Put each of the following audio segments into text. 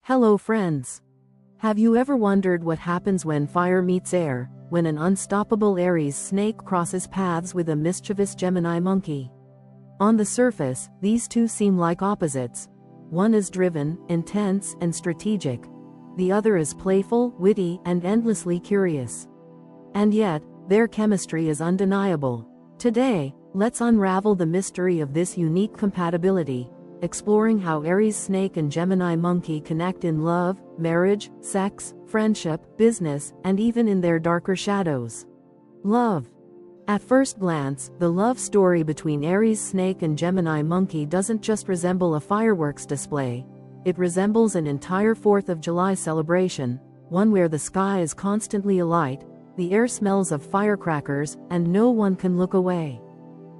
Hello friends. Have you ever wondered what happens when fire meets air, when an unstoppable Aries snake crosses paths with a mischievous Gemini monkey? On the surface, these two seem like opposites. One is driven, intense, and strategic. The other is playful, witty, and endlessly curious. And yet, their chemistry is undeniable. Today, let's unravel the mystery of this unique compatibility, exploring how Aries Snake and Gemini Monkey connect in love, marriage, sex, friendship, business, and even in their darker shadows. Love. At first glance, the love story between Aries Snake and Gemini Monkey doesn't just resemble a fireworks display. It resembles an entire 4th of July celebration, one where the sky is constantly alight, the air smells of firecrackers, and no one can look away.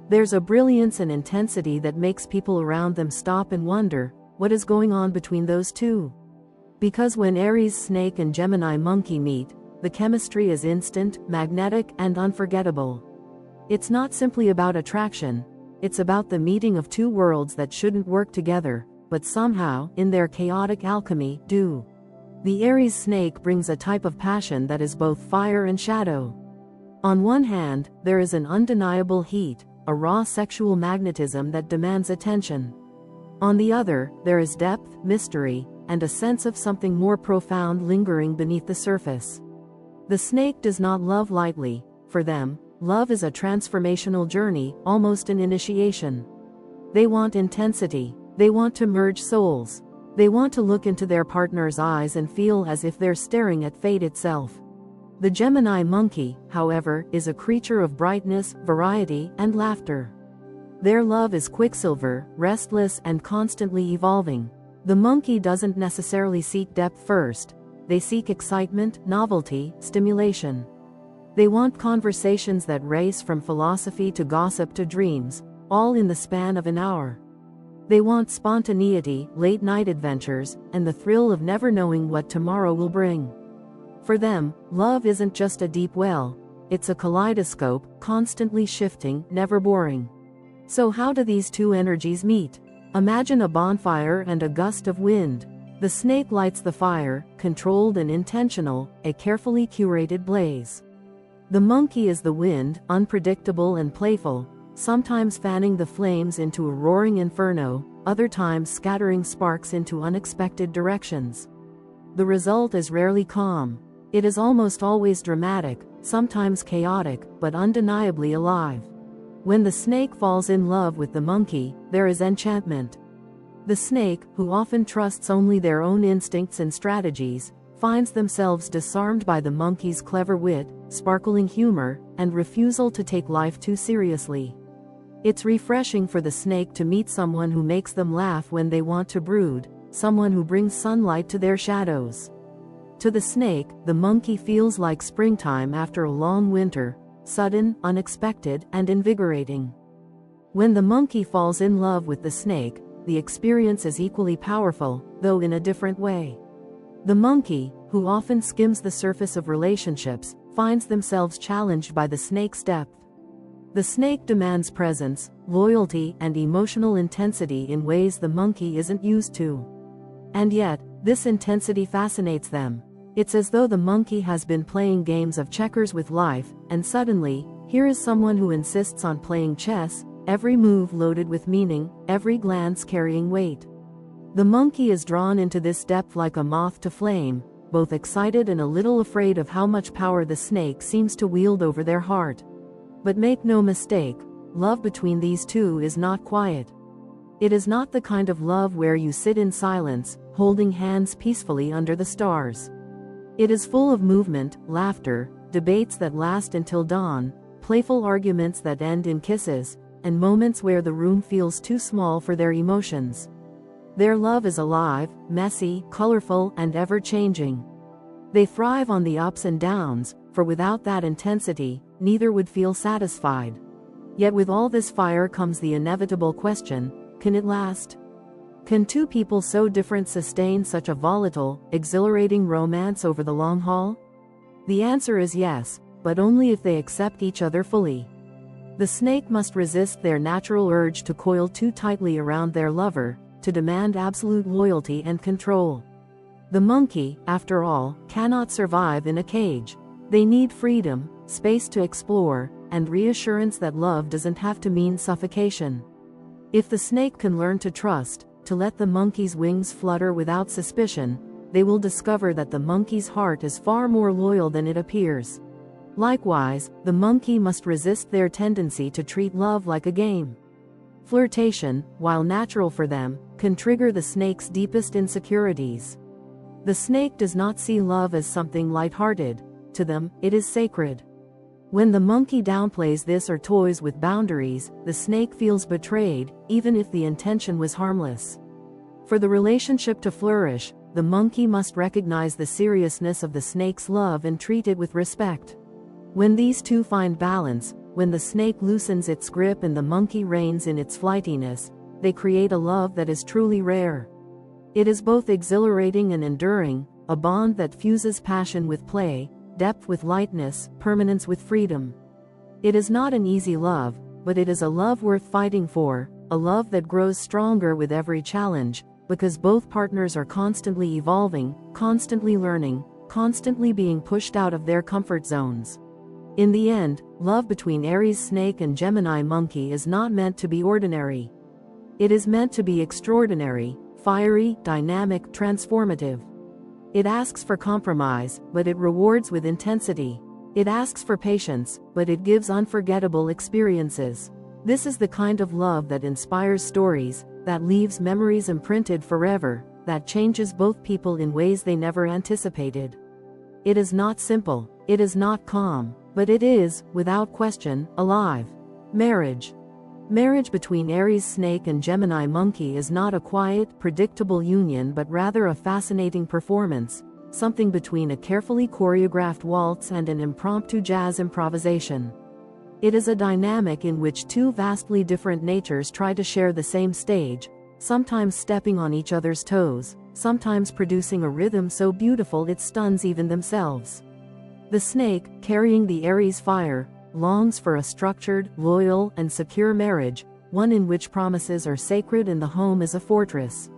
There's a brilliance and intensity that makes people around them stop and wonder, what is going on between those two? Because when Aries Snake and Gemini Monkey meet, the chemistry is instant, magnetic, and unforgettable. It's not simply about attraction, it's about the meeting of two worlds that shouldn't work together, but somehow, in their chaotic alchemy, do. The Aries Snake brings a type of passion that is both fire and shadow. On one hand, there is an undeniable heat, a raw sexual magnetism that demands attention. On the other, there is depth, mystery, and a sense of something more profound lingering beneath the surface. The snake does not love lightly. For them, love is a transformational journey, almost an initiation. They want intensity. They want to merge souls. They want to look into their partner's eyes and feel as if they're staring at fate itself. The Gemini Monkey, however, is a creature of brightness, variety, and laughter. Their love is quicksilver, restless, and constantly evolving. The monkey doesn't necessarily seek depth first. They seek excitement, novelty, stimulation. They want conversations that race from philosophy to gossip to dreams, all in the span of an hour. They want spontaneity, late-night adventures, and the thrill of never knowing what tomorrow will bring. For them, love isn't just a deep well, it's a kaleidoscope, constantly shifting, never boring. So how do these two energies meet? Imagine a bonfire and a gust of wind. The snake lights the fire, controlled and intentional, a carefully curated blaze. The monkey is the wind, unpredictable and playful, sometimes fanning the flames into a roaring inferno, other times scattering sparks into unexpected directions. The result is rarely calm. It is almost always dramatic, sometimes chaotic, but undeniably alive. When the snake falls in love with the monkey, there is enchantment. The snake, who often trusts only their own instincts and strategies, finds themselves disarmed by the monkey's clever wit, sparkling humor, and refusal to take life too seriously. It's refreshing for the snake to meet someone who makes them laugh when they want to brood, someone who brings sunlight to their shadows. To the snake, the monkey feels like springtime after a long winter, sudden, unexpected, and invigorating. When the monkey falls in love with the snake, the experience is equally powerful, though in a different way. The monkey, who often skims the surface of relationships, finds themselves challenged by the snake's depth. The snake demands presence, loyalty, and emotional intensity in ways the monkey isn't used to. And yet, this intensity fascinates them. It's as though the monkey has been playing games of checkers with life, and suddenly, here is someone who insists on playing chess, every move loaded with meaning, every glance carrying weight. The monkey is drawn into this depth like a moth to flame, both excited and a little afraid of how much power the snake seems to wield over their heart. But make no mistake, love between these two is not quiet. It is not the kind of love where you sit in silence, holding hands peacefully under the stars. It is full of movement, laughter, debates that last until dawn, playful arguments that end in kisses, and moments where the room feels too small for their emotions. Their love is alive, messy, colorful, and ever-changing. They thrive on the ups and downs, for without that intensity, neither would feel satisfied. Yet with all this fire comes the inevitable question, can it last? Can two people so different sustain such a volatile, exhilarating romance over the long haul? The answer is yes, but only if they accept each other fully. The snake must resist their natural urge to coil too tightly around their lover, to demand absolute loyalty and control. The monkey, after all, cannot survive in a cage. They need freedom, space to explore, and reassurance that love doesn't have to mean suffocation. If the snake can learn to trust, to let the monkey's wings flutter without suspicion, they will discover that the monkey's heart is far more loyal than it appears. Likewise, the monkey must resist their tendency to treat love like a game. Flirtation, while natural for them, can trigger the snake's deepest insecurities. The snake does not see love as something lighthearted. To them, it is sacred. When the monkey downplays this or toys with boundaries, the snake feels betrayed, even if the intention was harmless. For the relationship to flourish, the monkey must recognize the seriousness of the snake's love and treat it with respect. When these two find balance, when the snake loosens its grip and the monkey reins in its flightiness, they create a love that is truly rare. It is both exhilarating and enduring, a bond that fuses passion with play, depth with lightness, permanence with freedom. It is not an easy love, but it is a love worth fighting for, a love that grows stronger with every challenge, because both partners are constantly evolving, constantly learning, constantly being pushed out of their comfort zones. In the end, love between Aries Snake and Gemini Monkey is not meant to be ordinary. It is meant to be extraordinary, fiery, dynamic, transformative. It asks for compromise, but it rewards with intensity. It asks for patience, but it gives unforgettable experiences. This is the kind of love that inspires stories, that leaves memories imprinted forever, that changes both people in ways they never anticipated. It is not simple, it is not calm, but it is, without question, alive. Marriage. Marriage between Aries Snake and Gemini Monkey is not a quiet, predictable union but rather a fascinating performance, something between a carefully choreographed waltz and an impromptu jazz improvisation. It is a dynamic in which two vastly different natures try to share the same stage, sometimes stepping on each other's toes, sometimes producing a rhythm so beautiful it stuns even themselves. The snake, carrying the Aries fire, longs for a structured, loyal, and secure marriage, one in which promises are sacred and the home is a fortress.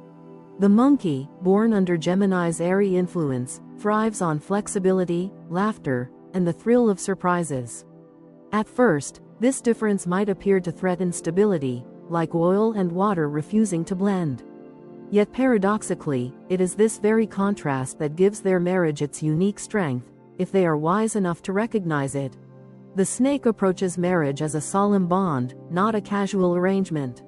The monkey, born under Gemini's airy influence, thrives on flexibility, laughter, and the thrill of surprises. At first, this difference might appear to threaten stability, like oil and water refusing to blend. Yet paradoxically, it is this very contrast that gives their marriage its unique strength, if they are wise enough to recognize it. The snake approaches marriage as a solemn bond, not a casual arrangement.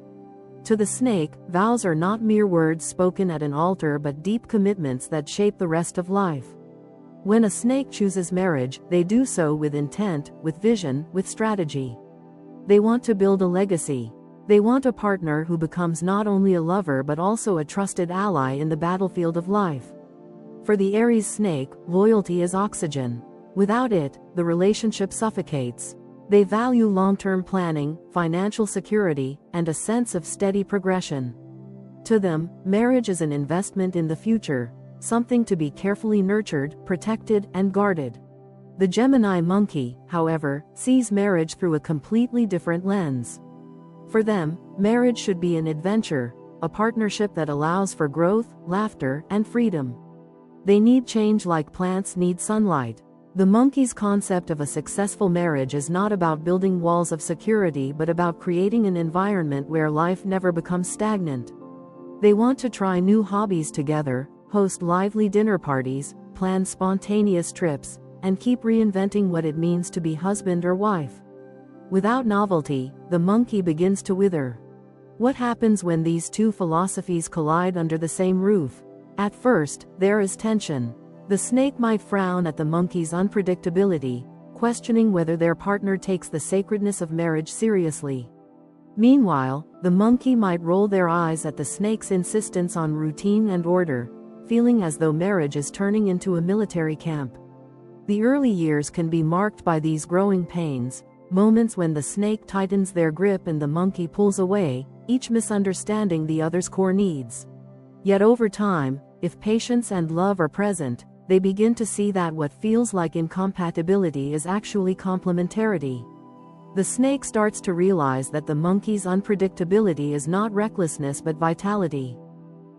To the snake, vows are not mere words spoken at an altar but deep commitments that shape the rest of life. When a snake chooses marriage, they do so with intent, with vision, with strategy. They want to build a legacy. They want a partner who becomes not only a lover but also a trusted ally in the battlefield of life. For the Aries snake, loyalty is oxygen. Without it, the relationship suffocates. They value long-term planning, financial security, and a sense of steady progression. To them, marriage is an investment in the future, something to be carefully nurtured, protected, and guarded. The Gemini Monkey, however, sees marriage through a completely different lens. For them, marriage should be an adventure, a partnership that allows for growth, laughter, and freedom. They need change like plants need sunlight. The monkey's concept of a successful marriage is not about building walls of security but about creating an environment where life never becomes stagnant. They want to try new hobbies together, host lively dinner parties, plan spontaneous trips, and keep reinventing what it means to be husband or wife. Without novelty, the monkey begins to wither. What happens when these two philosophies collide under the same roof? At first, there is tension. The snake might frown at the monkey's unpredictability, questioning whether their partner takes the sacredness of marriage seriously. Meanwhile, the monkey might roll their eyes at the snake's insistence on routine and order, feeling as though marriage is turning into a military camp. The early years can be marked by these growing pains, moments when the snake tightens their grip and the monkey pulls away, each misunderstanding the other's core needs. Yet over time, if patience and love are present, they begin to see that what feels like incompatibility is actually complementarity. The snake starts to realize that the monkey's unpredictability is not recklessness but vitality.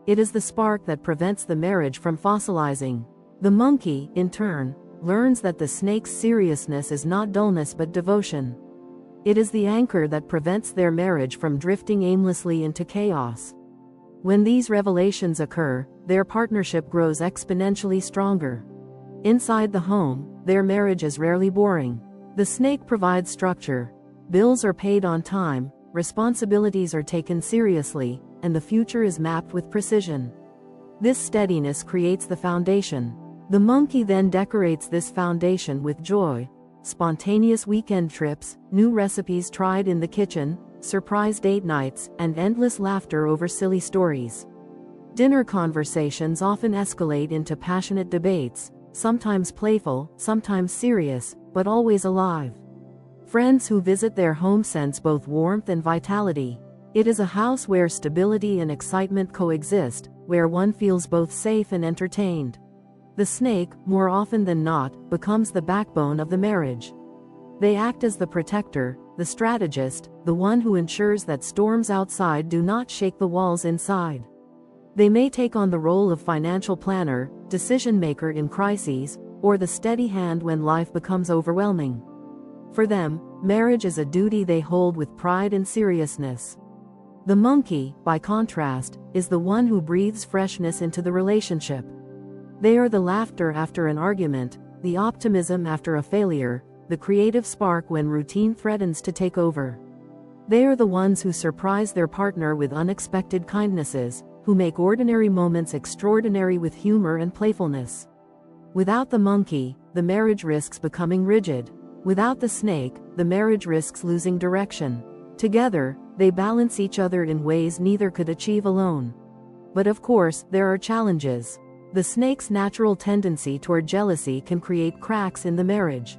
It is the spark that prevents the marriage from fossilizing. The monkey, in turn, learns that the snake's seriousness is not dullness but devotion. It is the anchor that prevents their marriage from drifting aimlessly into chaos. When these revelations occur, their partnership grows exponentially stronger. Inside the home, their marriage is rarely boring. The snake provides structure. Bills are paid on time, responsibilities are taken seriously, and the future is mapped with precision. This steadiness creates the foundation. The monkey then decorates this foundation with joy, spontaneous weekend trips, new recipes tried in the kitchen, surprise date nights, and endless laughter over silly stories. Dinner conversations often escalate into passionate debates, sometimes playful, sometimes serious, but always alive. Friends who visit their home sense both warmth and vitality. It is a house where stability and excitement coexist, where one feels both safe and entertained. The snake, more often than not, becomes the backbone of the marriage. They act as the protector, the strategist, the one who ensures that storms outside do not shake the walls inside. They may take on the role of financial planner, decision maker in crises, or the steady hand when life becomes overwhelming. For them, marriage is a duty they hold with pride and seriousness. The monkey, by contrast, is the one who breathes freshness into the relationship. They are the laughter after an argument, the optimism after a failure, the creative spark when routine threatens to take over. They are the ones who surprise their partner with unexpected kindnesses, who make ordinary moments extraordinary with humor and playfulness. Without the monkey, the marriage risks becoming rigid. Without the snake, the marriage risks losing direction. Together, they balance each other in ways neither could achieve alone. But of course, there are challenges. The snake's natural tendency toward jealousy can create cracks in the marriage.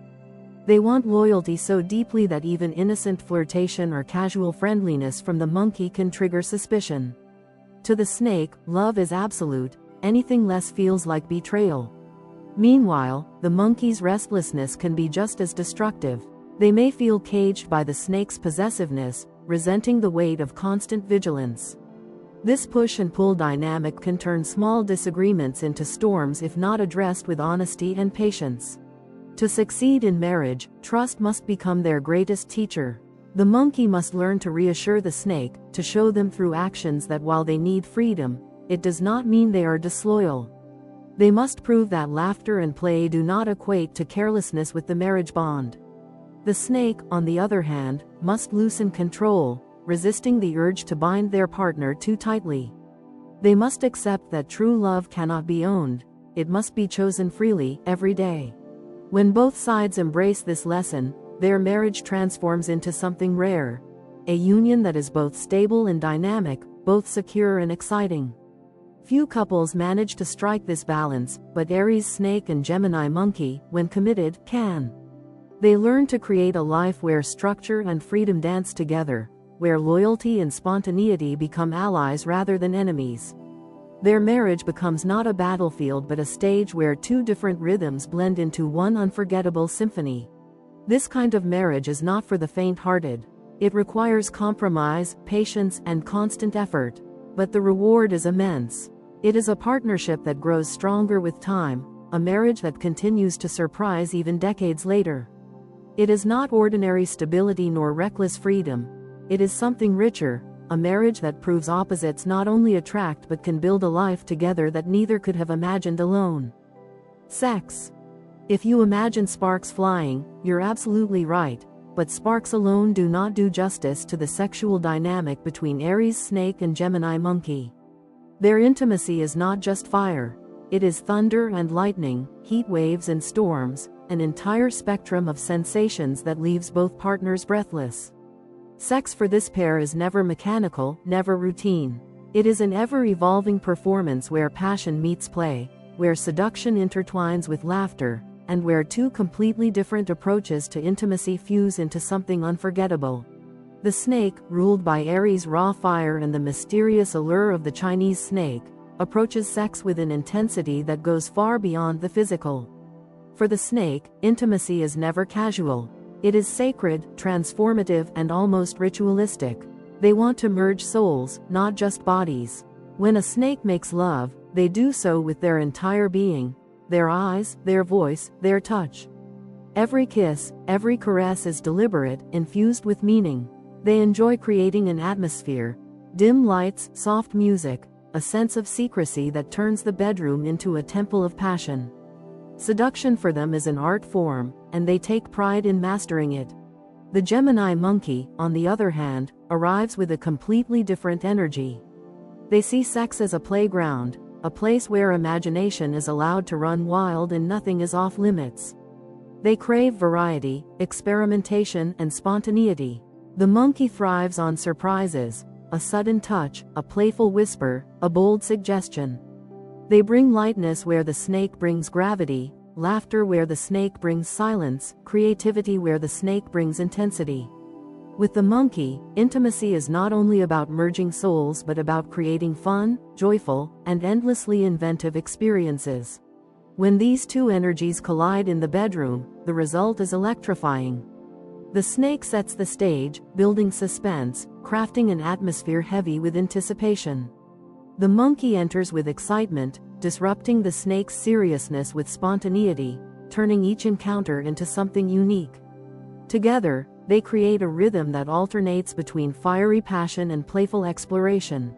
They want loyalty so deeply that even innocent flirtation or casual friendliness from the monkey can trigger suspicion. To the snake, love is absolute, anything less feels like betrayal. Meanwhile, the monkey's restlessness can be just as destructive. They may feel caged by the snake's possessiveness, resenting the weight of constant vigilance. This push and pull dynamic can turn small disagreements into storms if not addressed with honesty and patience. To succeed in marriage, trust must become their greatest teacher. The monkey must learn to reassure the snake, to show them through actions that while they need freedom, it does not mean they are disloyal. They must prove that laughter and play do not equate to carelessness with the marriage bond. The snake, on the other hand, must loosen control, resisting the urge to bind their partner too tightly. They must accept that true love cannot be owned, it must be chosen freely, every day. When both sides embrace this lesson, their marriage transforms into something rare, a union that is both stable and dynamic, both secure and exciting. Few couples manage to strike this balance, but Aries Snake and Gemini Monkey, when committed, can. They learn to create a life where structure and freedom dance together, where loyalty and spontaneity become allies rather than enemies. Their marriage becomes not a battlefield but a stage where two different rhythms blend into one unforgettable symphony. This kind of marriage is not for the faint-hearted. It requires compromise, patience, and constant effort. But the reward is immense. It is a partnership that grows stronger with time, a marriage that continues to surprise even decades later. It is not ordinary stability nor reckless freedom. It is something richer, a marriage that proves opposites not only attract but can build a life together that neither could have imagined alone. Sex. If you imagine sparks flying, you're absolutely right, but sparks alone do not do justice to the sexual dynamic between Aries Snake and Gemini Monkey. Their intimacy is not just fire. It is thunder and lightning, heat waves and storms, an entire spectrum of sensations that leaves both partners breathless. Sex for this pair is never mechanical, never routine. It is an ever-evolving performance where passion meets play, where seduction intertwines with laughter, and where two completely different approaches to intimacy fuse into something unforgettable. The snake, ruled by Aries' raw fire and the mysterious allure of the Chinese snake, approaches sex with an intensity that goes far beyond the physical. For the snake, intimacy is never casual. It is sacred, transformative, and almost ritualistic. They want to merge souls, not just bodies. When a snake makes love, they do so with their entire being, their eyes, their voice, their touch. Every kiss, every caress is deliberate, infused with meaning. They enjoy creating an atmosphere, dim lights, soft music, a sense of secrecy that turns the bedroom into a temple of passion. Seduction for them is an art form, and they take pride in mastering it. The Gemini Monkey, on the other hand, arrives with a completely different energy. They see sex as a playground, a place where imagination is allowed to run wild and nothing is off limits. They crave variety, experimentation, and spontaneity. The monkey thrives on surprises, a sudden touch, a playful whisper, a bold suggestion. They bring lightness where the snake brings gravity, laughter where the snake brings silence, creativity where the snake brings intensity. With the monkey, intimacy is not only about merging souls but about creating fun, joyful, and endlessly inventive experiences. When these two energies collide in the bedroom, the result is electrifying. The snake sets the stage, building suspense, crafting an atmosphere heavy with anticipation. The monkey enters with excitement, disrupting the snake's seriousness with spontaneity, turning each encounter into something unique. Together, they create a rhythm that alternates between fiery passion and playful exploration.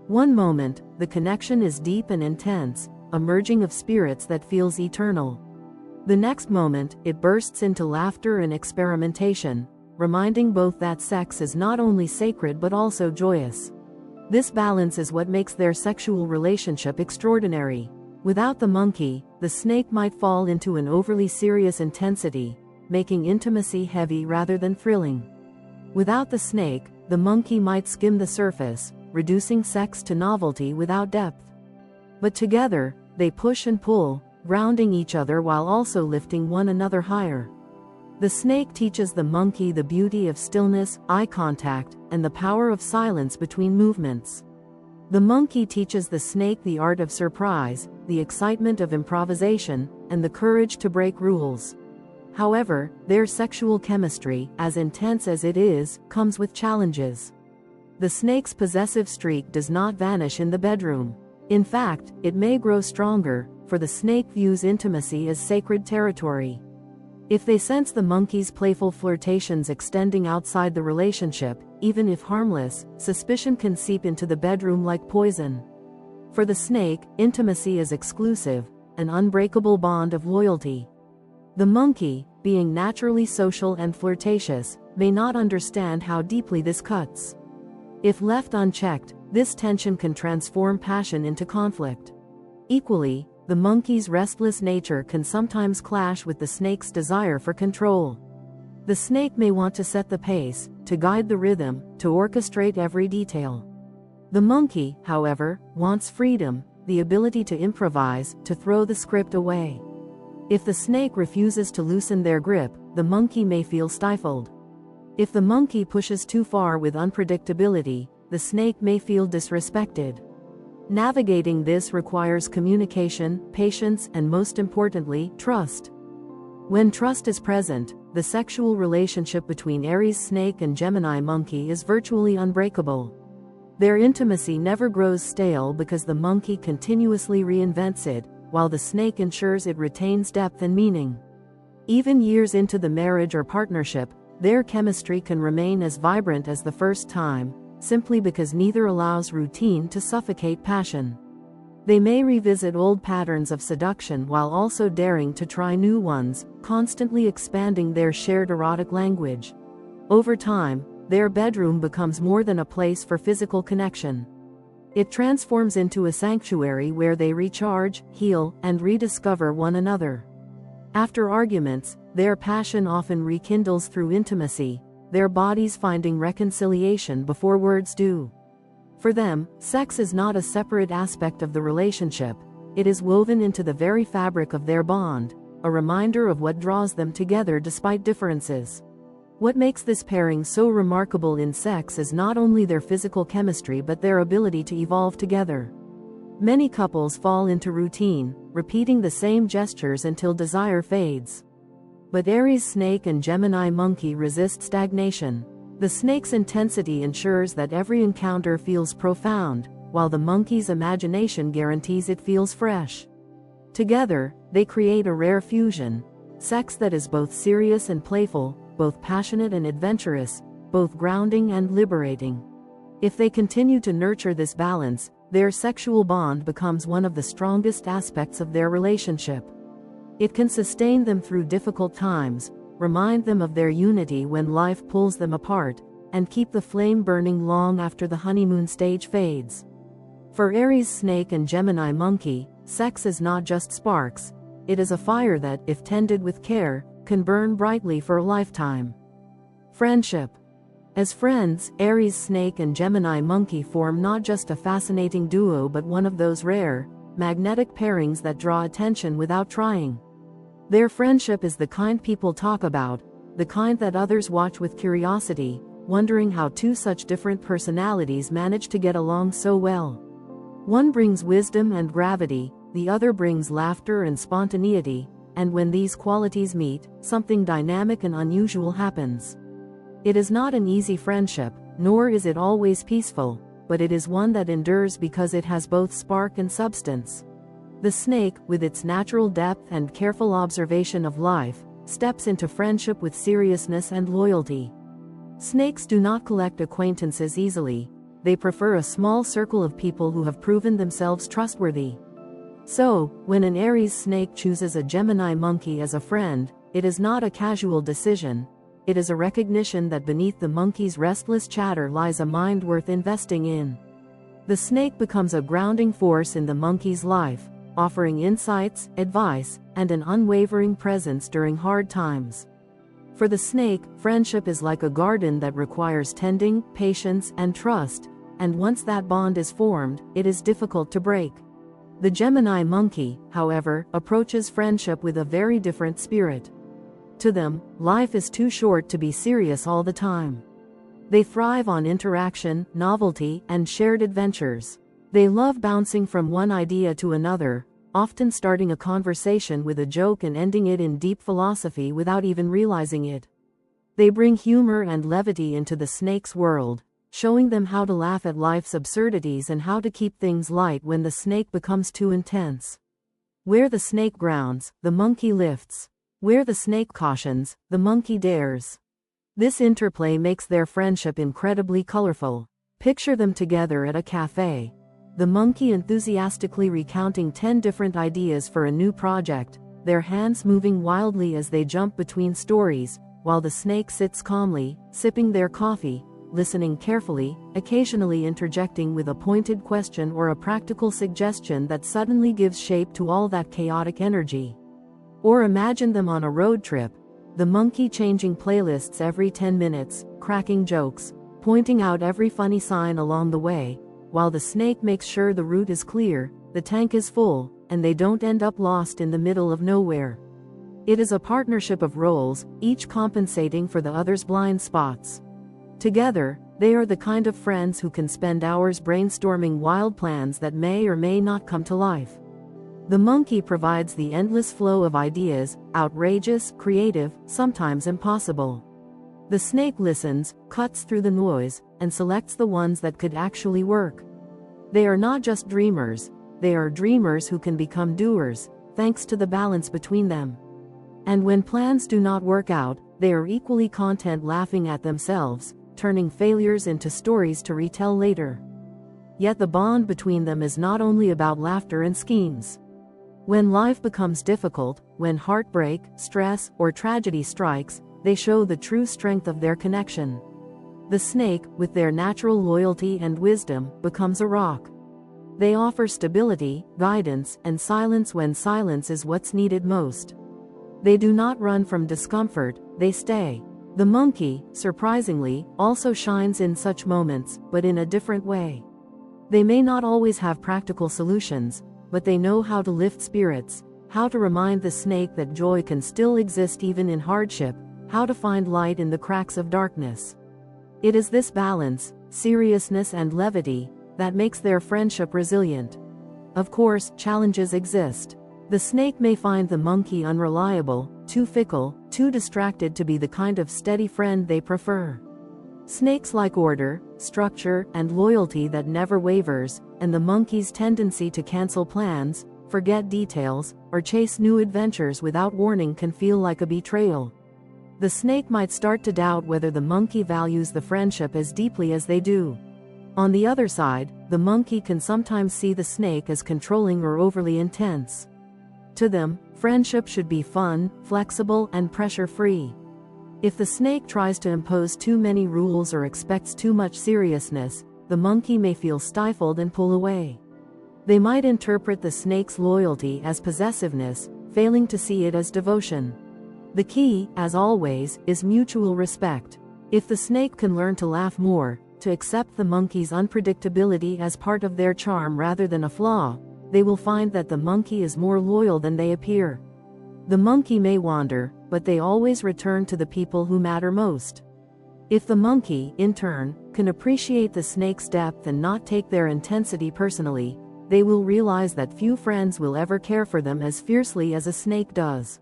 One moment, the connection is deep and intense, a merging of spirits that feels eternal. The next moment, it bursts into laughter and experimentation, reminding both that sex is not only sacred but also joyous. This balance is what makes their sexual relationship extraordinary. Without the monkey, the snake might fall into an overly serious intensity, making intimacy heavy rather than thrilling. Without the snake, the monkey might skim the surface, reducing sex to novelty without depth. But together, they push and pull, grounding each other while also lifting one another higher. The snake teaches the monkey the beauty of stillness, eye contact, and the power of silence between movements. The monkey teaches the snake the art of surprise, the excitement of improvisation, and the courage to break rules. However, their sexual chemistry, as intense as it is, comes with challenges. The snake's possessive streak does not vanish in the bedroom. In fact, it may grow stronger, for the snake views intimacy as sacred territory. If they sense the monkey's playful flirtations extending outside the relationship, even if harmless, suspicion can seep into the bedroom like poison. For the snake, intimacy is exclusive, an unbreakable bond of loyalty. The monkey, being naturally social and flirtatious, may not understand how deeply this cuts. If left unchecked, this tension can transform passion into conflict. Equally, the monkey's restless nature can sometimes clash with the snake's desire for control. The snake may want to set the pace, to guide the rhythm, to orchestrate every detail. The monkey, however, wants freedom, the ability to improvise, to throw the script away. If the snake refuses to loosen their grip, the monkey may feel stifled. If the monkey pushes too far with unpredictability, the snake may feel disrespected. Navigating this requires communication, patience, and most importantly, trust. When trust is present, the sexual relationship between Aries Snake and Gemini Monkey is virtually unbreakable. Their intimacy never grows stale because the monkey continuously reinvents it, while the snake ensures it retains depth and meaning. Even years into the marriage or partnership, their chemistry can remain as vibrant as the first time, simply because neither allows routine to suffocate passion. They may revisit old patterns of seduction while also daring to try new ones, constantly expanding their shared erotic language. Over time, their bedroom becomes more than a place for physical connection. It transforms into a sanctuary where they recharge, heal, and rediscover one another. After arguments, their passion often rekindles through intimacy, their bodies finding reconciliation before words do. For them, sex is not a separate aspect of the relationship, it is woven into the very fabric of their bond, a reminder of what draws them together despite differences. What makes this pairing so remarkable in sex is not only their physical chemistry but their ability to evolve together. Many couples fall into routine, repeating the same gestures until desire fades. But Aries Snake and Gemini Monkey resist stagnation. The snake's intensity ensures that every encounter feels profound, while the monkey's imagination guarantees it feels fresh. Together, they create a rare fusion, sex that is both serious and playful, both passionate and adventurous, both grounding and liberating. If they continue to nurture this balance, their sexual bond becomes one of the strongest aspects of their relationship. It can sustain them through difficult times, remind them of their unity when life pulls them apart, and keep the flame burning long after the honeymoon stage fades. For Aries Snake and Gemini Monkey, sex is not just sparks, it is a fire that, if tended with care, can burn brightly for a lifetime. Friendship. As friends, Aries Snake and Gemini Monkey form not just a fascinating duo but one of those rare, magnetic pairings that draw attention without trying. Their friendship is the kind people talk about, the kind that others watch with curiosity, wondering how two such different personalities manage to get along so well. One brings wisdom and gravity, the other brings laughter and spontaneity, and when these qualities meet, something dynamic and unusual happens. It is not an easy friendship, nor is it always peaceful, but it is one that endures because it has both spark and substance. The snake, with its natural depth and careful observation of life, steps into friendship with seriousness and loyalty. Snakes do not collect acquaintances easily, they prefer a small circle of people who have proven themselves trustworthy. So, when an Aries snake chooses a Gemini monkey as a friend, it is not a casual decision, it is a recognition that beneath the monkey's restless chatter lies a mind worth investing in. The snake becomes a grounding force in the monkey's life, offering insights, advice, and an unwavering presence during hard times. For the snake, friendship is like a garden that requires tending, patience, and trust, and once that bond is formed, it is difficult to break. The Gemini monkey, however, approaches friendship with a very different spirit. To them, life is too short to be serious all the time. They thrive on interaction, novelty, and shared adventures. They love bouncing from one idea to another, often starting a conversation with a joke and ending it in deep philosophy without even realizing it. They bring humor and levity into the snake's world, showing them how to laugh at life's absurdities and how to keep things light when the snake becomes too intense. Where the snake grounds, the monkey lifts. Where the snake cautions, the monkey dares. This interplay makes their friendship incredibly colorful. Picture them together at a cafe. The monkey enthusiastically recounting 10 different ideas for a new project, their hands moving wildly as they jump between stories, while the snake sits calmly, sipping their coffee, listening carefully, occasionally interjecting with a pointed question or a practical suggestion that suddenly gives shape to all that chaotic energy. Or imagine them on a road trip, the monkey changing playlists every 10 minutes, cracking jokes, pointing out every funny sign along the way, while the snake makes sure the route is clear, the tank is full, and they don't end up lost in the middle of nowhere. It is a partnership of roles, each compensating for the other's blind spots. Together, they are the kind of friends who can spend hours brainstorming wild plans that may or may not come to life. The monkey provides the endless flow of ideas, outrageous, creative, sometimes impossible. The snake listens, cuts through the noise, and selects the ones that could actually work. They are not just dreamers, they are dreamers who can become doers, thanks to the balance between them. And when plans do not work out, they are equally content laughing at themselves, turning failures into stories to retell later. Yet the bond between them is not only about laughter and schemes. When life becomes difficult, when heartbreak, stress, or tragedy strikes, they show the true strength of their connection. The snake, with their natural loyalty and wisdom, becomes a rock. They offer stability, guidance, and silence when silence is what's needed most. They do not run from discomfort, they stay. The monkey, surprisingly, also shines in such moments, but in a different way. They may not always have practical solutions, but they know how to lift spirits, how to remind the snake that joy can still exist even in hardship, how to find light in the cracks of darkness. It is this balance, seriousness and levity, that makes their friendship resilient. Of course, challenges exist. The snake may find the monkey unreliable, too fickle, too distracted to be the kind of steady friend they prefer. Snakes like order, structure, and loyalty that never wavers, and the monkey's tendency to cancel plans, forget details, or chase new adventures without warning can feel like a betrayal. The snake might start to doubt whether the monkey values the friendship as deeply as they do. On the other side, the monkey can sometimes see the snake as controlling or overly intense. To them, friendship should be fun, flexible, and pressure-free. If the snake tries to impose too many rules or expects too much seriousness, the monkey may feel stifled and pull away. They might interpret the snake's loyalty as possessiveness, failing to see it as devotion. The key, as always, is mutual respect. If the snake can learn to laugh more, to accept the monkey's unpredictability as part of their charm rather than a flaw, they will find that the monkey is more loyal than they appear. The monkey may wander, but they always return to the people who matter most. If the monkey, in turn, can appreciate the snake's depth and not take their intensity personally, they will realize that few friends will ever care for them as fiercely as a snake does.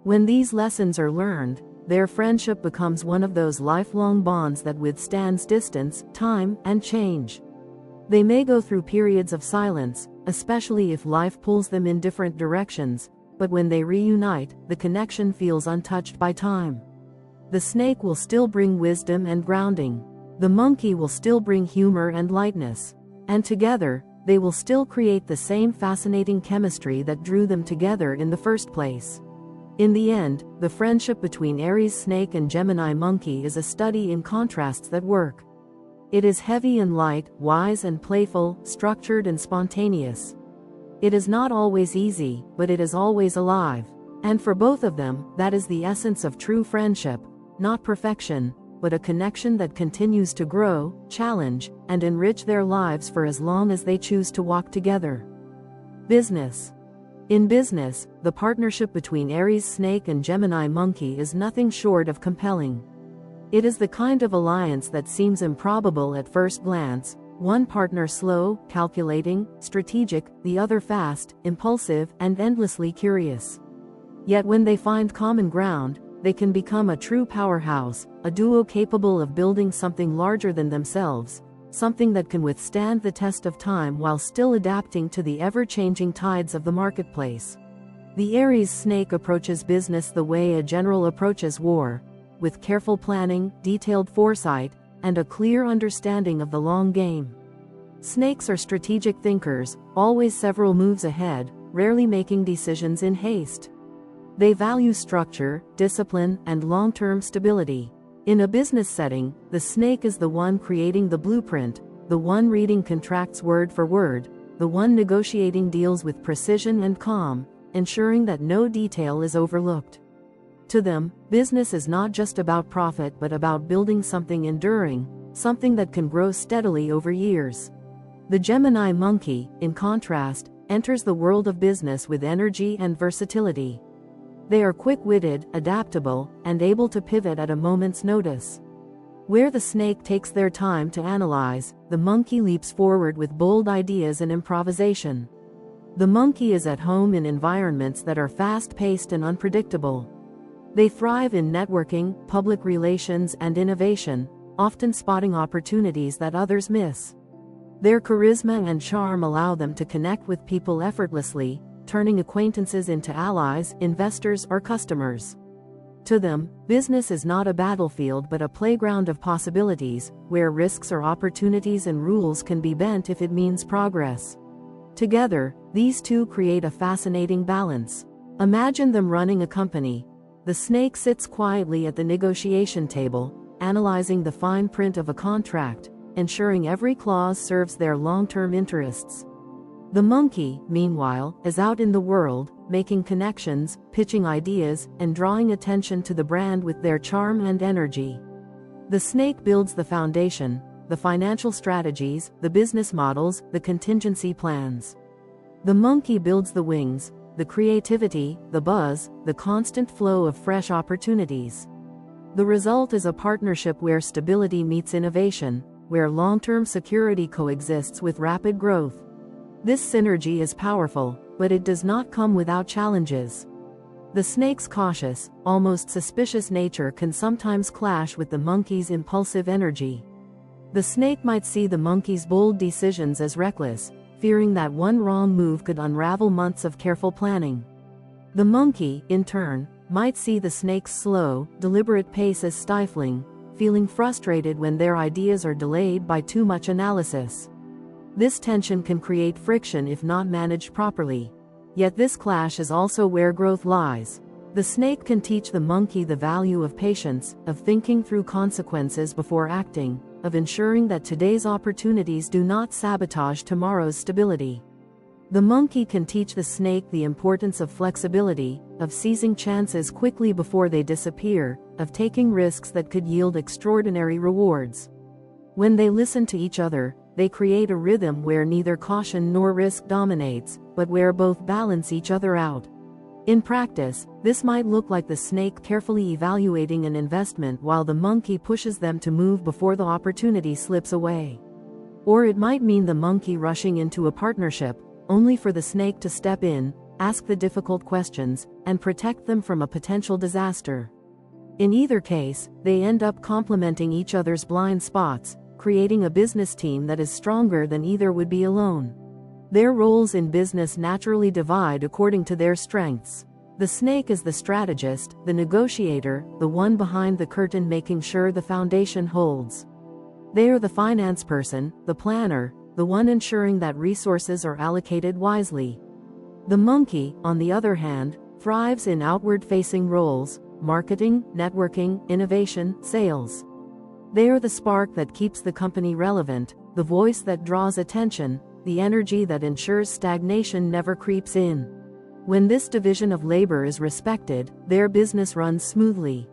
When these lessons are learned, their friendship becomes one of those lifelong bonds that withstands distance, time, and change. They may go through periods of silence, especially if life pulls them in different directions, but when they reunite, the connection feels untouched by time. The snake will still bring wisdom and grounding. The monkey will still bring humor and lightness. And together, they will still create the same fascinating chemistry that drew them together in the first place. In the end, the friendship between Aries Snake and Gemini Monkey is a study in contrasts that work. It is heavy and light, wise and playful, structured and spontaneous. It is not always easy, but it is always alive. And for both of them, that is the essence of true friendship, not perfection, but a connection that continues to grow, challenge, and enrich their lives for as long as they choose to walk together. Business. In business, the partnership between Aries Snake and Gemini Monkey is nothing short of compelling. It is the kind of alliance that seems improbable at first glance, one partner slow, calculating, strategic, the other fast, impulsive, and endlessly curious. Yet when they find common ground, they can become a true powerhouse, a duo capable of building something larger than themselves, something that can withstand the test of time while still adapting to the ever-changing tides of the marketplace. The Aries Snake approaches business the way a general approaches war, with careful planning, detailed foresight, and a clear understanding of the long game. Snakes are strategic thinkers, always several moves ahead, rarely making decisions in haste. They value structure, discipline, and long-term stability. In a business setting, the snake is the one creating the blueprint, the one reading contracts word for word, the one negotiating deals with precision and calm, ensuring that no detail is overlooked. To them, business is not just about profit but about building something enduring, something that can grow steadily over years. The Gemini Monkey, in contrast, enters the world of business with energy and versatility. They are quick-witted, adaptable, and able to pivot at a moment's notice. Where the snake takes their time to analyze, the monkey leaps forward with bold ideas and improvisation. The monkey is at home in environments that are fast-paced and unpredictable. They thrive in networking, public relations, and innovation, often spotting opportunities that others miss. Their charisma and charm allow them to connect with people effortlessly, turning acquaintances into allies, investors, or customers. To them, business is not a battlefield but a playground of possibilities, where risks or opportunities and rules can be bent if it means progress. Together, these two create a fascinating balance. Imagine them running a company. The snake sits quietly at the negotiation table, analyzing the fine print of a contract, ensuring every clause serves their long-term interests. The monkey, meanwhile, is out in the world, making connections, pitching ideas, and drawing attention to the brand with their charm and energy. The snake builds the foundation, the financial strategies, the business models, the contingency plans. The monkey builds the wings, the creativity, the buzz, the constant flow of fresh opportunities. The result is a partnership where stability meets innovation, where long-term security coexists with rapid growth. This synergy is powerful, but it does not come without challenges. The snake's cautious, almost suspicious nature can sometimes clash with the monkey's impulsive energy. The snake might see the monkey's bold decisions as reckless, fearing that one wrong move could unravel months of careful planning. The monkey, in turn, might see the snake's slow, deliberate pace as stifling, feeling frustrated when their ideas are delayed by too much analysis. This tension can create friction if not managed properly. Yet this clash is also where growth lies. The snake can teach the monkey the value of patience, of thinking through consequences before acting, of ensuring that today's opportunities do not sabotage tomorrow's stability. The monkey can teach the snake the importance of flexibility, of seizing chances quickly before they disappear, of taking risks that could yield extraordinary rewards. When they listen to each other, they create a rhythm where neither caution nor risk dominates, but where both balance each other out. In practice, this might look like the snake carefully evaluating an investment while the monkey pushes them to move before the opportunity slips away. Or it might mean the monkey rushing into a partnership, only for the snake to step in, ask the difficult questions, and protect them from a potential disaster. In either case, they end up complementing each other's blind spots, creating a business team that is stronger than either would be alone. Their roles in business naturally divide according to their strengths. The snake is the strategist, the negotiator, the one behind the curtain making sure the foundation holds. They are the finance person, the planner, the one ensuring that resources are allocated wisely. The monkey, on the other hand, thrives in outward-facing roles: marketing, networking, innovation, sales. They are the spark that keeps the company relevant, the voice that draws attention, the energy that ensures stagnation never creeps in. When this division of labor is respected, their business runs smoothly.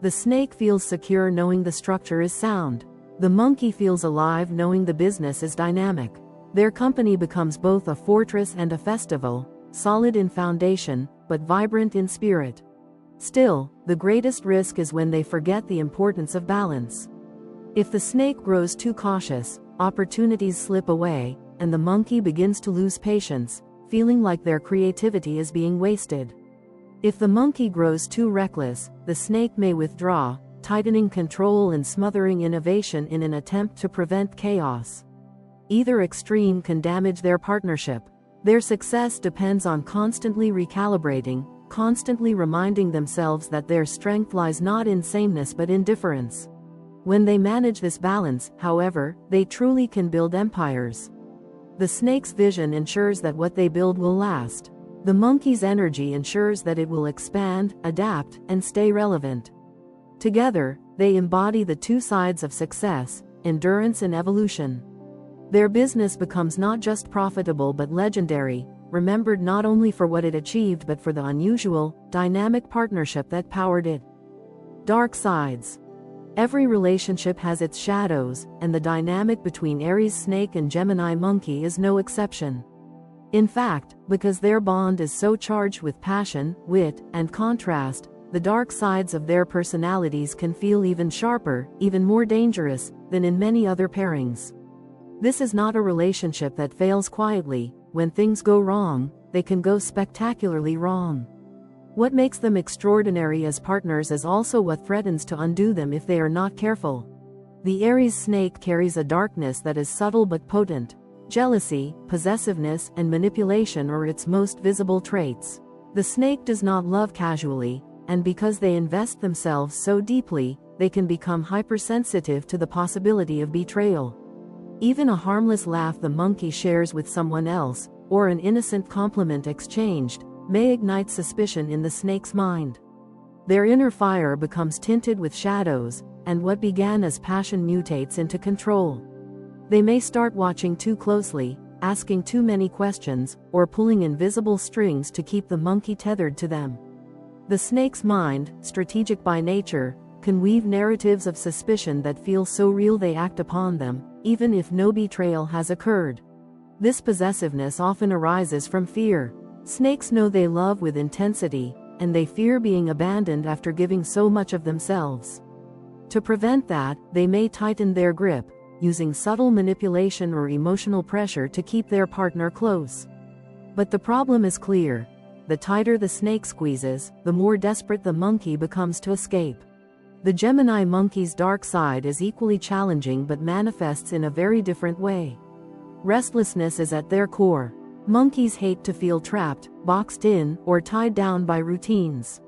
The snake feels secure knowing the structure is sound. The monkey feels alive knowing the business is dynamic. Their company becomes both a fortress and a festival, solid in foundation, but vibrant in spirit. Still, the greatest risk is when they forget the importance of balance. If the snake grows too cautious, opportunities slip away, and the monkey begins to lose patience, feeling like their creativity is being wasted. If the monkey grows too reckless, the snake may withdraw, tightening control and smothering innovation in an attempt to prevent chaos. Either extreme can damage their partnership. Their success depends on constantly recalibrating, constantly reminding themselves that their strength lies not in sameness but in difference. When they manage this balance, however, they truly can build empires. The snake's vision ensures that what they build will last. The monkey's energy ensures that it will expand, adapt, and stay relevant. Together, they embody the two sides of success: endurance and evolution. Their business becomes not just profitable but legendary, remembered not only for what it achieved but for the unusual, dynamic partnership that powered it. Dark sides. Every relationship has its shadows, and the dynamic between Aries Snake and Gemini Monkey is no exception. In fact, because their bond is so charged with passion, wit, and contrast, the dark sides of their personalities can feel even sharper, even more dangerous, than in many other pairings. This is not a relationship that fails quietly. When things go wrong, they can go spectacularly wrong. What makes them extraordinary as partners is also what threatens to undo them if they are not careful. The Aries Snake carries a darkness that is subtle but potent. Jealousy, possessiveness, and manipulation are its most visible traits. The snake does not love casually, and because they invest themselves so deeply, they can become hypersensitive to the possibility of betrayal. Even a harmless laugh the monkey shares with someone else, or an innocent compliment exchanged, may ignite suspicion in the snake's mind. Their inner fire becomes tinted with shadows, and what began as passion mutates into control. They may start watching too closely, asking too many questions, or pulling invisible strings to keep the monkey tethered to them. The snake's mind, strategic by nature, can weave narratives of suspicion that feel so real they act upon them, even if no betrayal has occurred. This possessiveness often arises from fear. Snakes know they love with intensity, and they fear being abandoned after giving so much of themselves. To prevent that, they may tighten their grip, using subtle manipulation or emotional pressure to keep their partner close. But the problem is clear. The tighter the snake squeezes, the more desperate the monkey becomes to escape. The Gemini monkey's dark side is equally challenging but manifests in a very different way. Restlessness is at their core. Monkeys hate to feel trapped, boxed in, or tied down by routines.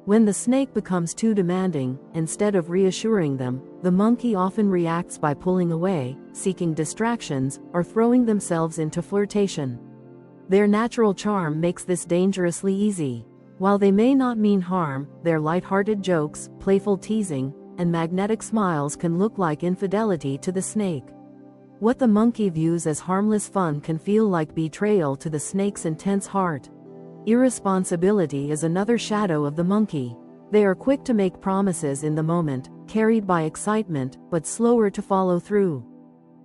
When the snake becomes too demanding, instead of reassuring them, the monkey often reacts by pulling away, seeking distractions, or throwing themselves into flirtation. Their natural charm makes this dangerously easy. While they may not mean harm, their light-hearted jokes, playful teasing, and magnetic smiles can look like infidelity to the snake. What the monkey views as harmless fun can feel like betrayal to the snake's intense heart. Irresponsibility is another shadow of the monkey. They are quick to make promises in the moment, carried by excitement, but slower to follow through.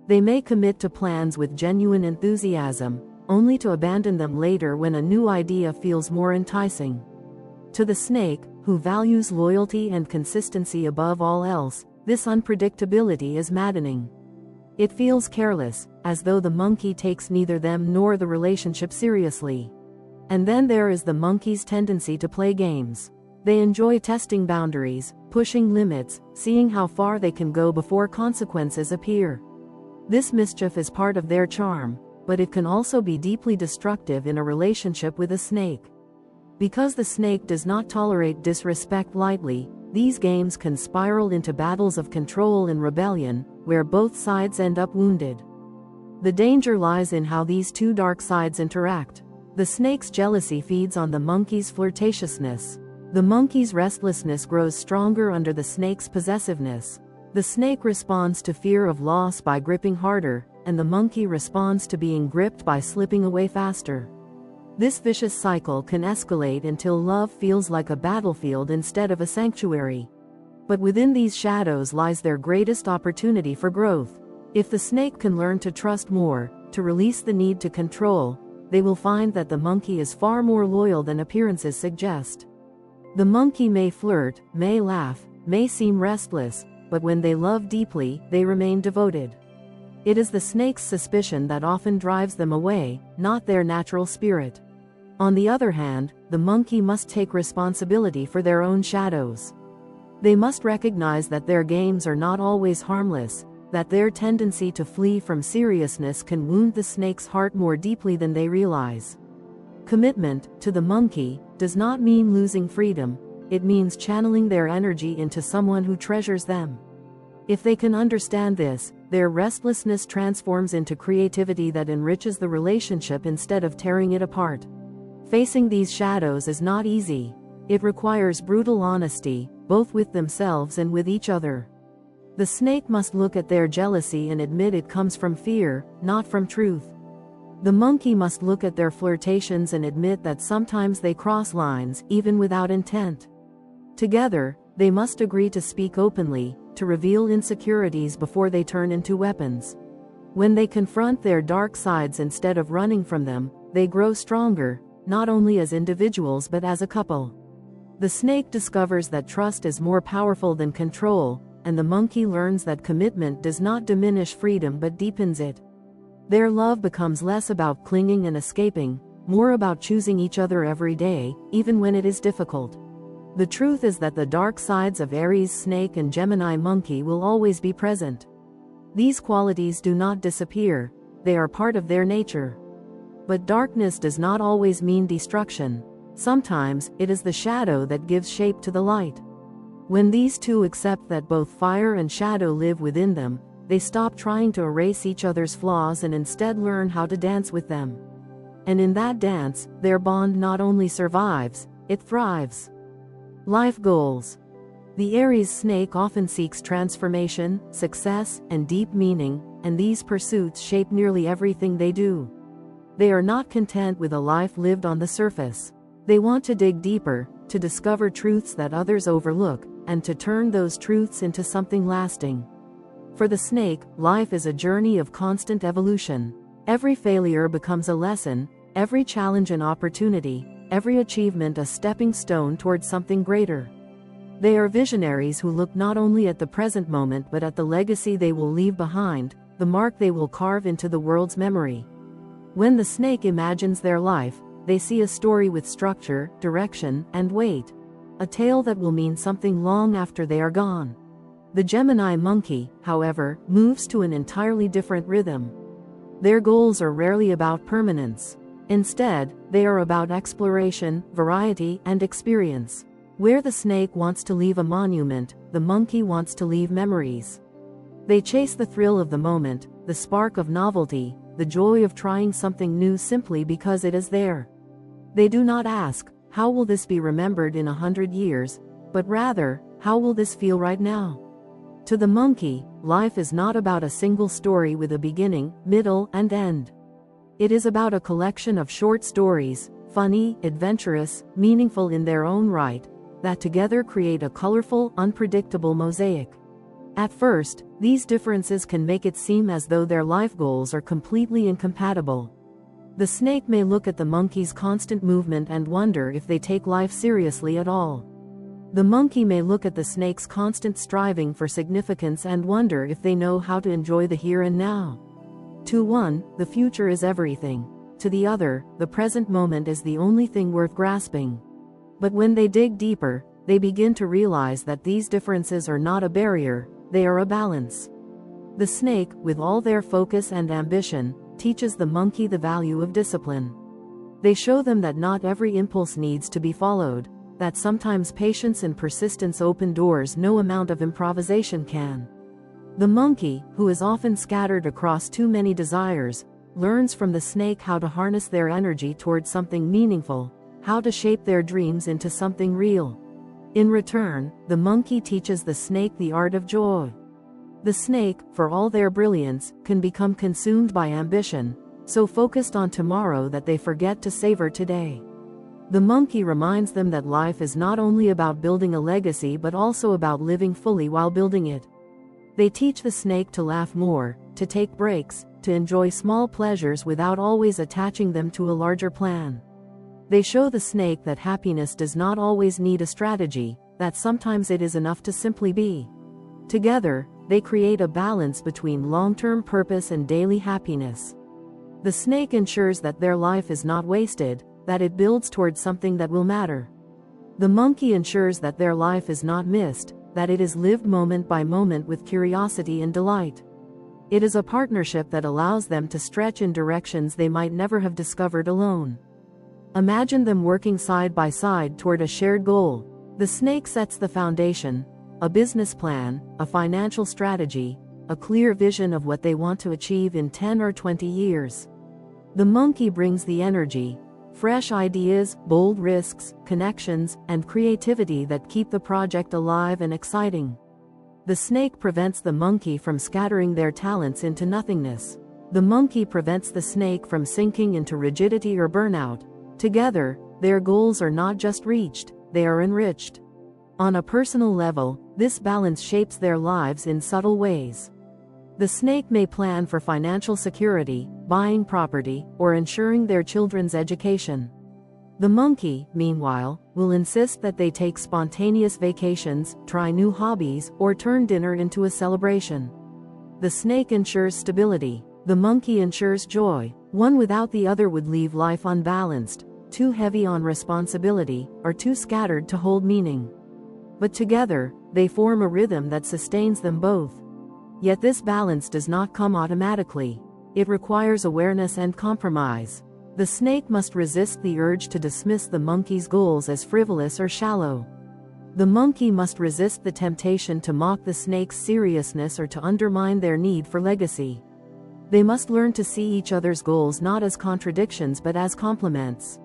They may commit to plans with genuine enthusiasm, only to abandon them later when a new idea feels more enticing. To the snake, who values loyalty and consistency above all else, this unpredictability is maddening. It feels careless, as though the monkey takes neither them nor the relationship seriously. And then there is the monkey's tendency to play games. They enjoy testing boundaries, pushing limits, seeing how far they can go before consequences appear. This mischief is part of their charm, but it can also be deeply destructive in a relationship with a snake. Because the snake does not tolerate disrespect lightly, these games can spiral into battles of control and rebellion, where both sides end up wounded. The danger lies in how these two dark sides interact. The snake's jealousy feeds on the monkey's flirtatiousness. The monkey's restlessness grows stronger under the snake's possessiveness. The snake responds to fear of loss by gripping harder, and the monkey responds to being gripped by slipping away faster. This vicious cycle can escalate until love feels like a battlefield instead of a sanctuary. But within these shadows lies their greatest opportunity for growth. If the snake can learn to trust more, to release the need to control, they will find that the monkey is far more loyal than appearances suggest. The monkey may flirt, may laugh, may seem restless, but when they love deeply, they remain devoted. It is the snake's suspicion that often drives them away, not their natural spirit. On the other hand, the monkey must take responsibility for their own shadows. They must recognize that their games are not always harmless, that their tendency to flee from seriousness can wound the snake's heart more deeply than they realize. Commitment, to the monkey, does not mean losing freedom, it means channeling their energy into someone who treasures them. If they can understand this, their restlessness transforms into creativity that enriches the relationship instead of tearing it apart. Facing these shadows is not easy. It requires brutal honesty, both with themselves and with each other. The snake must look at their jealousy and admit it comes from fear, not from truth. The monkey must look at their flirtations and admit that sometimes they cross lines, even without intent. Together, they must agree to speak openly, to reveal insecurities before they turn into weapons. When they confront their dark sides instead of running from them, they grow stronger, not only as individuals but as a couple. The snake discovers that trust is more powerful than control, and the monkey learns that commitment does not diminish freedom but deepens it. Their love becomes less about clinging and escaping, more about choosing each other every day, even when it is difficult. The truth is that the dark sides of Aries Snake and Gemini Monkey will always be present. These qualities do not disappear, they are part of their nature. But darkness does not always mean destruction. Sometimes, it is the shadow that gives shape to the light. When these two accept that both fire and shadow live within them, they stop trying to erase each other's flaws and instead learn how to dance with them. And in that dance, their bond not only survives, it thrives. Life goals. The Aries snake often seeks transformation, success, and deep meaning, and these pursuits shape nearly everything they do. They are not content with a life lived on the surface. They want to dig deeper, to discover truths that others overlook, and to turn those truths into something lasting. For the snake, life is a journey of constant evolution. Every failure becomes a lesson, every challenge an opportunity, every achievement a stepping stone towards something greater. They are visionaries who look not only at the present moment but at the legacy they will leave behind, the mark they will carve into the world's memory. When the snake imagines their life, they see a story with structure, direction, and weight. A tale that will mean something long after they are gone. The Gemini Monkey, however, moves to an entirely different rhythm. Their goals are rarely about permanence. Instead, they are about exploration, variety, and experience. Where the snake wants to leave a monument, the monkey wants to leave memories. They chase the thrill of the moment, the spark of novelty, the joy of trying something new simply because it is there. They do not ask, how will this be remembered in 100 years, but rather, how will this feel right now? To the monkey, life is not about a single story with a beginning, middle, and end. It is about a collection of short stories, funny, adventurous, meaningful in their own right, that together create a colorful, unpredictable mosaic. At first, these differences can make it seem as though their life goals are completely incompatible. The snake may look at the monkey's constant movement and wonder if they take life seriously at all. The monkey may look at the snake's constant striving for significance and wonder if they know how to enjoy the here and now. To one, the future is everything. To the other, the present moment is the only thing worth grasping. But when they dig deeper, they begin to realize that these differences are not a barrier, they are a balance. The snake, with all their focus and ambition, teaches the monkey the value of discipline. They show them that not every impulse needs to be followed, that sometimes patience and persistence open doors no amount of improvisation can. The monkey, who is often scattered across too many desires, learns from the snake how to harness their energy towards something meaningful, how to shape their dreams into something real. In return, the monkey teaches the snake the art of joy. The snake, for all their brilliance, can become consumed by ambition, so focused on tomorrow that they forget to savor today. The monkey reminds them that life is not only about building a legacy but also about living fully while building it. They teach the snake to laugh more, to take breaks, to enjoy small pleasures without always attaching them to a larger plan. They show the snake that happiness does not always need a strategy, that sometimes it is enough to simply be. Together, they create a balance between long-term purpose and daily happiness. The snake ensures that their life is not wasted, that it builds towards something that will matter. The monkey ensures that their life is not missed, that it is lived moment by moment with curiosity and delight. It is a partnership that allows them to stretch in directions they might never have discovered alone. Imagine them working side by side toward a shared goal. The snake sets the foundation, a business plan, a financial strategy, a clear vision of what they want to achieve in 10 or 20 years. The monkey brings the energy, fresh ideas, bold risks, connections, and creativity that keep the project alive and exciting. The snake prevents the monkey from scattering their talents into nothingness. The monkey prevents the snake from sinking into rigidity or burnout. Together, their goals are not just reached, they are enriched. On a personal level, this balance shapes their lives in subtle ways. The snake may plan for financial security, buying property, or ensuring their children's education. The monkey, meanwhile, will insist that they take spontaneous vacations, try new hobbies, or turn dinner into a celebration. The snake ensures stability. The monkey ensures joy. One without the other would leave life unbalanced, too heavy on responsibility, or too scattered to hold meaning. But together, they form a rhythm that sustains them both. Yet this balance does not come automatically. It requires awareness and compromise. The snake must resist the urge to dismiss the monkey's goals as frivolous or shallow. The monkey must resist the temptation to mock the snake's seriousness or to undermine their need for legacy. They must learn to see each other's goals not as contradictions but as complements.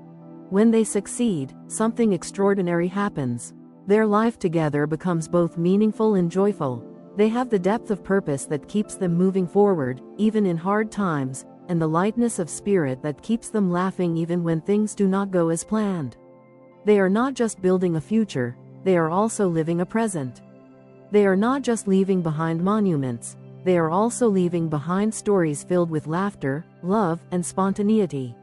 When they succeed, something extraordinary happens. Their life together becomes both meaningful and joyful. They have the depth of purpose that keeps them moving forward, even in hard times, and the lightness of spirit that keeps them laughing even when things do not go as planned. They are not just building a future, they are also living a present. They are not just leaving behind monuments, they are also leaving behind stories filled with laughter, love, and spontaneity.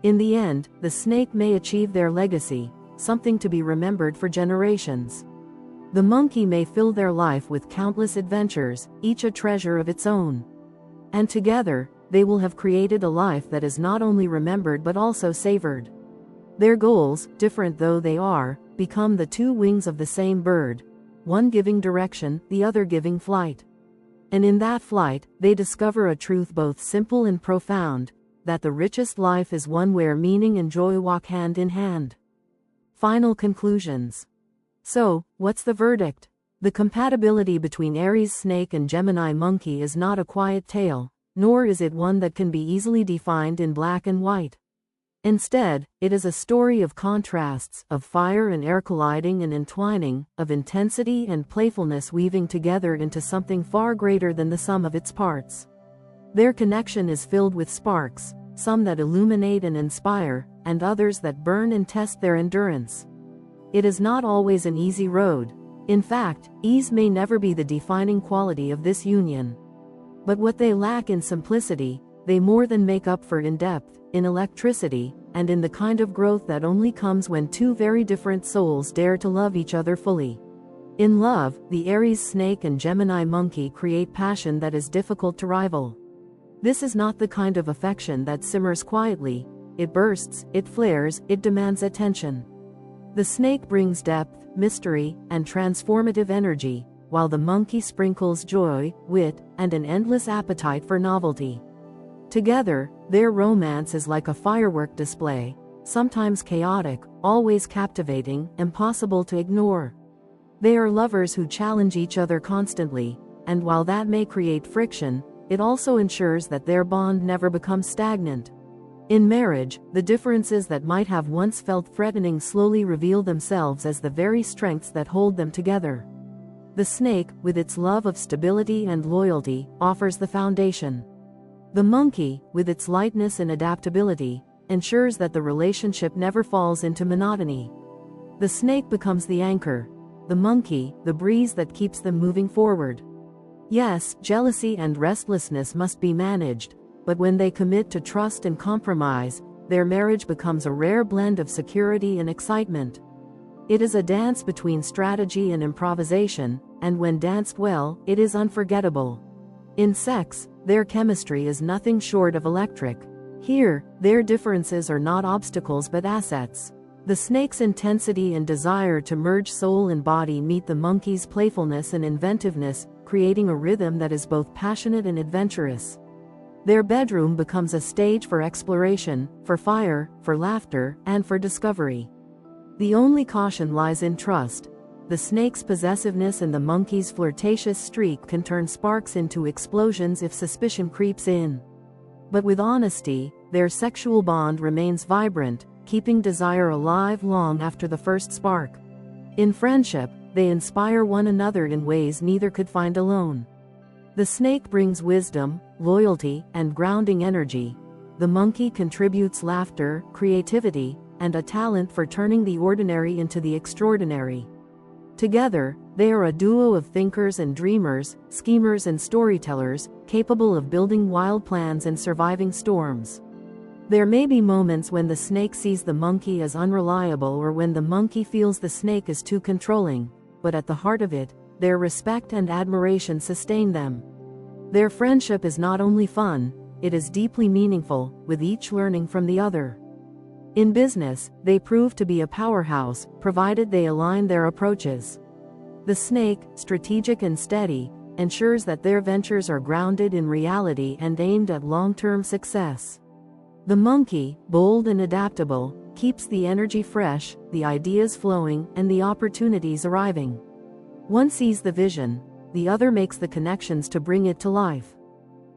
In the end, the snake may achieve their legacy, something to be remembered for generations. The monkey may fill their life with countless adventures, each a treasure of its own. And together, they will have created a life that is not only remembered but also savored. Their goals, different though they are, become the two wings of the same bird, one giving direction, the other giving flight. And in that flight, they discover a truth both simple and profound, that the richest life is one where meaning and joy walk hand in hand. Final conclusions. So, what's the verdict? The compatibility between Aries Snake and Gemini Monkey is not a quiet tale, nor is it one that can be easily defined in black and white. Instead, it is a story of contrasts, of fire and air colliding and entwining, of intensity and playfulness weaving together into something far greater than the sum of its parts. Their connection is filled with sparks, some that illuminate and inspire, and others that burn and test their endurance. It is not always an easy road. In fact, ease may never be the defining quality of this union. But what they lack in simplicity, they more than make up for in depth, in electricity, and in the kind of growth that only comes when two very different souls dare to love each other fully. In love, the Aries Snake and Gemini Monkey create passion that is difficult to rival. This is not the kind of affection that simmers quietly. It bursts, it flares, it demands attention. The snake brings depth, mystery, and transformative energy, while the monkey sprinkles joy, wit, and an endless appetite for novelty. Together, their romance is like a firework display, sometimes chaotic, always captivating, impossible to ignore. They are lovers who challenge each other constantly, and while that may create friction, it also ensures that their bond never becomes stagnant. In marriage, the differences that might have once felt threatening slowly reveal themselves as the very strengths that hold them together. The snake, with its love of stability and loyalty, offers the foundation. The monkey, with its lightness and adaptability, ensures that the relationship never falls into monotony. The snake becomes the anchor, the monkey, the breeze that keeps them moving forward. Yes, jealousy and restlessness must be managed, but when they commit to trust and compromise, their marriage becomes a rare blend of security and excitement. It is a dance between strategy and improvisation, and when danced well, it is unforgettable. In sex, their chemistry is nothing short of electric. Here, their differences are not obstacles but assets. The snake's intensity and desire to merge soul and body meet the monkey's playfulness and inventiveness, creating a rhythm that is both passionate and adventurous. Their bedroom becomes a stage for exploration, for fire, for laughter, and for discovery. The only caution lies in trust. The snake's possessiveness and the monkey's flirtatious streak can turn sparks into explosions if suspicion creeps in. But with honesty, their sexual bond remains vibrant, keeping desire alive long after the first spark. In friendship, they inspire one another in ways neither could find alone. The snake brings wisdom, loyalty, and grounding energy. The monkey contributes laughter, creativity, and a talent for turning the ordinary into the extraordinary. Together, they are a duo of thinkers and dreamers, schemers and storytellers, capable of building wild plans and surviving storms. There may be moments when the snake sees the monkey as unreliable or when the monkey feels the snake is too controlling, but at the heart of it, their respect and admiration sustain them. Their friendship is not only fun, it is deeply meaningful, with each learning from the other. In business, they prove to be a powerhouse, provided they align their approaches. The snake, strategic and steady, ensures that their ventures are grounded in reality and aimed at long-term success. The monkey, bold and adaptable, keeps the energy fresh, the ideas flowing, and the opportunities arriving. One sees the vision, the other makes the connections to bring it to life.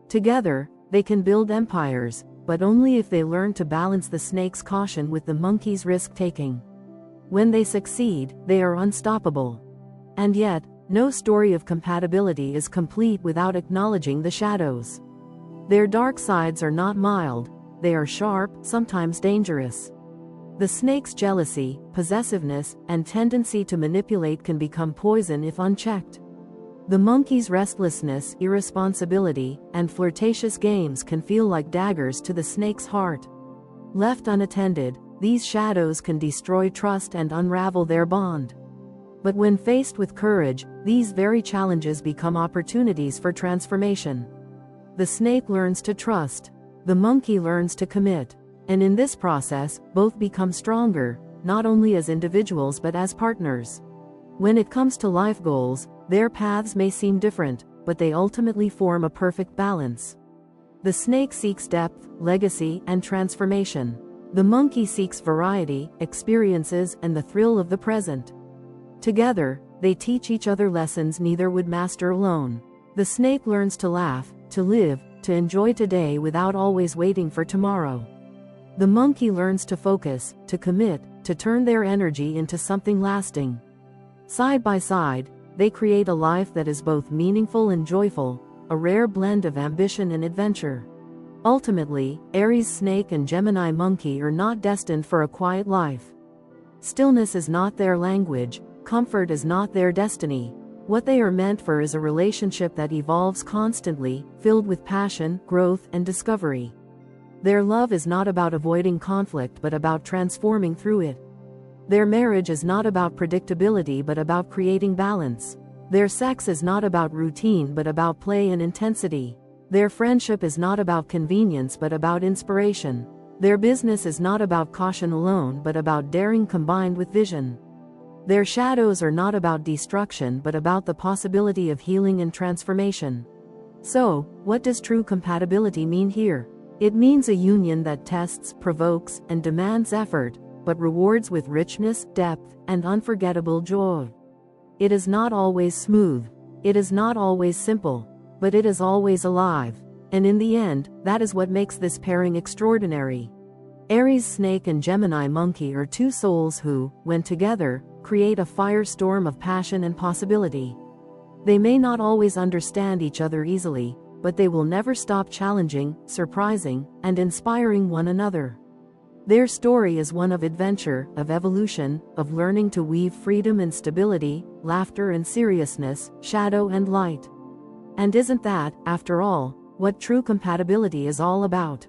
Together, they can build empires, but only if they learn to balance the snake's caution with the monkey's risk-taking. When they succeed, they are unstoppable. And yet, no story of compatibility is complete without acknowledging the shadows. Their dark sides are not mild, they are sharp, sometimes dangerous. The snake's jealousy, possessiveness, and tendency to manipulate can become poison if unchecked. The monkey's restlessness, irresponsibility, and flirtatious games can feel like daggers to the snake's heart. Left unattended, these shadows can destroy trust and unravel their bond. But when faced with courage, these very challenges become opportunities for transformation. The snake learns to trust. The monkey learns to commit. And in this process, both become stronger, not only as individuals but as partners. When it comes to life goals, their paths may seem different, but they ultimately form a perfect balance. The snake seeks depth, legacy, and transformation. The monkey seeks variety, experiences, and the thrill of the present. Together, they teach each other lessons neither would master alone. The snake learns to laugh, to live, to enjoy today without always waiting for tomorrow. The monkey learns to focus, to commit, to turn their energy into something lasting. Side by side, they create a life that is both meaningful and joyful, a rare blend of ambition and adventure. Ultimately, Aries Snake and Gemini Monkey are not destined for a quiet life. Stillness is not their language, comfort is not their destiny. What they are meant for is a relationship that evolves constantly, filled with passion, growth, and discovery. Their love is not about avoiding conflict but about transforming through it. Their marriage is not about predictability but about creating balance. Their sex is not about routine but about play and intensity. Their friendship is not about convenience but about inspiration. Their business is not about caution alone but about daring combined with vision. Their shadows are not about destruction but about the possibility of healing and transformation. So, what does true compatibility mean here? It means a union that tests, provokes, and demands effort, but rewards with richness, depth, and unforgettable joy. It is not always smooth. It is not always simple. But it is always alive. And in the end, that is what makes this pairing extraordinary. Aries Snake and Gemini Monkey are two souls who, when together, create a firestorm of passion and possibility. They may not always understand each other easily, but they will never stop challenging, surprising, and inspiring one another. Their story is one of adventure, of evolution, of learning to weave freedom and stability, laughter and seriousness, shadow and light. And isn't that, after all, what true compatibility is all about?